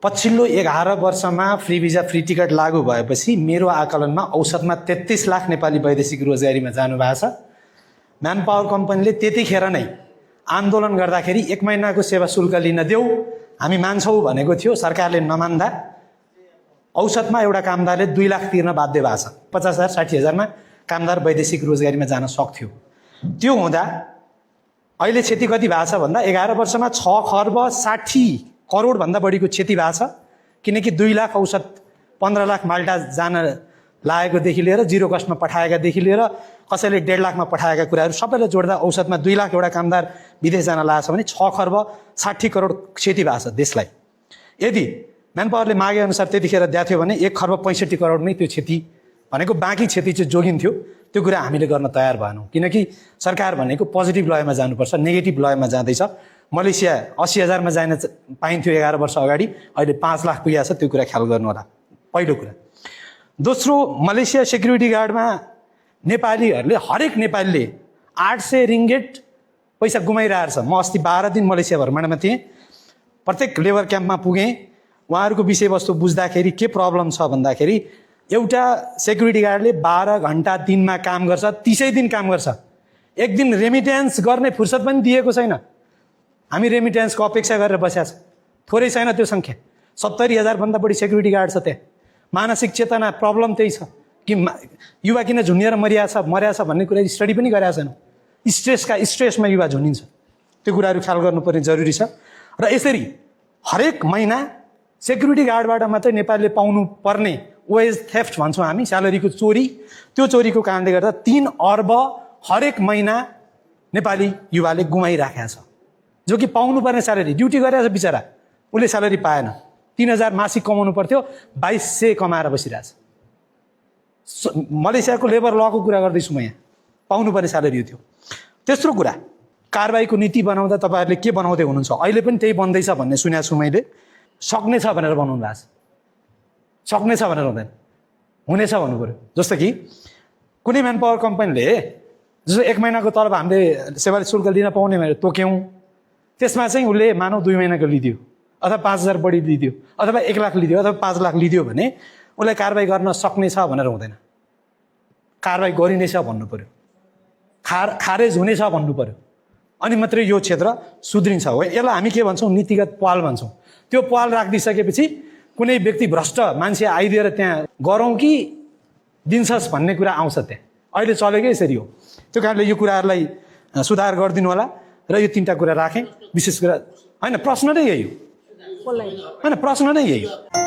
पछिल्लो 11 वर्षमा free visa free ticket लागू भएपछि मेरो आकलनमा औसतमा 33 लाख नेपाली वैदेशिक रोजगारीमा जानु भएको छ। म्यान पावर कम्पनीले त्यतिखेर नै आन्दोलन गर्दाखेरि 1 महिनाको सेवा शुल्क लिन देऊ हामी मान्छौँ भनेको थियो। सरकारले नमान्दा औसतमा एउटा कामदारले 2 लाख तिर्न बाध्य भएको छ। 50,000 60,000मा कामदार वैदेशिक रोजगारीमा जान सक्थ्यो। त्यो हुँदा अहिले क्षति कति भएको छ भन्दा 11 वर्षमा 6 खर्ब 60 करोड भन्दा बढीको क्षति भएको छ। किनकि 2 लाख औसत 15 लाख माल्टा जान लागेकोदेखि लिएर जिरो कस्टमा पठाएकादेखि लिएर कसैले 1.5 लाखमा पठाएका कुराहरू सबैलाई जोड्दा औसतमा 2 लाख एउटा कामदार विदेश जान लागेको छ भने 6 खर्ब 60 करोड क्षति भएको छ देशलाई। यदि म्यान पावरले मागे अनुसार त्यतिखेर दिएको थियो भने 1 खर्ब 65 करोडमै त्यो क्षति भनेको बाँकी क्षति चाहिँ जोगिन्थ्यो। त्यो कुरा हामीले गर्न तयार भएनौँ किनकि सरकार भनेको पोजिटिभ लयमा जानुपर्छ, नेगेटिभ लयमा जाँदैछ। मलेसिया 80,000मा जान पाइन्थ्यो 11 वर्ष अगाडि, अहिले 5 लाख पुगेको छ। त्यो कुरा ख्याल गर्नु होला, पहिलो कुरा। दोस्रो, मलेसिया सेक्युरिटी गार्डमा नेपालीहरूले हरेक नेपालीले 800 रिङ्गेट पैसा गुमाइरहेको छ। म अस्ति 12 दिन मलेसिया भ्रमणमा थिएँ, प्रत्येक लेबर क्याम्पमा पुगेँ। उहाँहरूको विषयवस्तु बुझ्दाखेरि के प्रब्लम छ भन्दाखेरि एउटा सेक्युरिटी गार्डले 12 घन्टा दिनमा काम गर्छ, 30 दिन काम गर्छ। एक दिन रेमिटेन्स गर्ने फुर्सद पनि दिएको छैन। हामी रेमिटेन्सको अपेक्षा गरेर बसेका छौँ। थोरै छैन त्यो सङ्ख्या, 70,000 भन्दा बढी सेक्युरिटी गार्ड छ त्यहाँ। मानसिक चेतना प्रब्लम त्यही छ कि युवा किन झुन्डिएर मरिया छ भन्ने कुरा स्टडी पनि गरेका छैनौँ। स्ट्रेसमा युवा झुन्डिन्छ। त्यो कुराहरू ख्याल गर्नुपर्ने जरुरी छ। र यसरी हरेक महिना सेक्युरिटी गार्डबाट मात्रै नेपालीले पाउनु पर्ने वेज थेफ्ट भन्छौँ हामी, स्यालेरीको चोरी, त्यो चोरीको कारणले गर्दा 3 अर्ब हरेक महिना नेपाली युवाले गुमाइराखेको छ। जो कि पाउनु पर्ने स्यालेरी, ड्युटी गरेको छ बिचरा, उसले स्यालेरी पाएन। 3,000 मासिक कमाउनु पर्थ्यो, 2,200 कमाएर बसिरहेछ। मलेसियाको लेबर लको कुरा गर्दैछु म यहाँ, पाउनुपर्ने स्यालेरी थियो। तेस्रो कुरा, कारबाहीको नीति बनाउँदा तपाईँहरूले के बनाउँदै हुनुहुन्छ? अहिले पनि त्यही बन्दैछ भन्ने सुनेको छु मैले। सक्नेछ भनेर बनाउनु भएको छ, सक्नेछ भनेर हुँदैन, हुनेछ भन्नु पऱ्यो। जस्तो कि कुनै म्यान पावर कम्पनीले जस्तो 1 महिनाको तलब हामीले सेवा शुल्क लिन पाउने भनेर तोक्यौँ, त्यसमा चाहिँ उसले मानौ 2 महिनाको लिदियो अथवा 5,000 बढी लिदियो अथवा 1 लाख लिदियो अथवा 5 लाख लिदियो भने उसलाई कारबाही गर्न सक्नेछ भनेर हुँदैन। कारबाही गरिनेछ भन्नु पऱ्यो, खारेज हुनेछ भन्नु पऱ्यो। अनि मात्रै यो क्षेत्र सुध्रिन्छ। हो, यसलाई हामी के भन्छौँ? नीतिगत पहल भन्छौँ। त्यो पहल राखिदिइसकेपछि कुनै व्यक्ति भ्रष्ट मान्छे आइदिएर त्यहाँ गरौँ कि दिन्छस् भन्ने कुरा आउँछ त्यहाँ। अहिले चलेकै यसरी हो। त्यो कारणले यो कुराहरूलाई सुधार गरिदिनु होला। र यो 3टा कुरा राखेँ विशेष कुरा। होइन, प्रश्न नै यही हो। होइन, प्रश्न नै यही हो।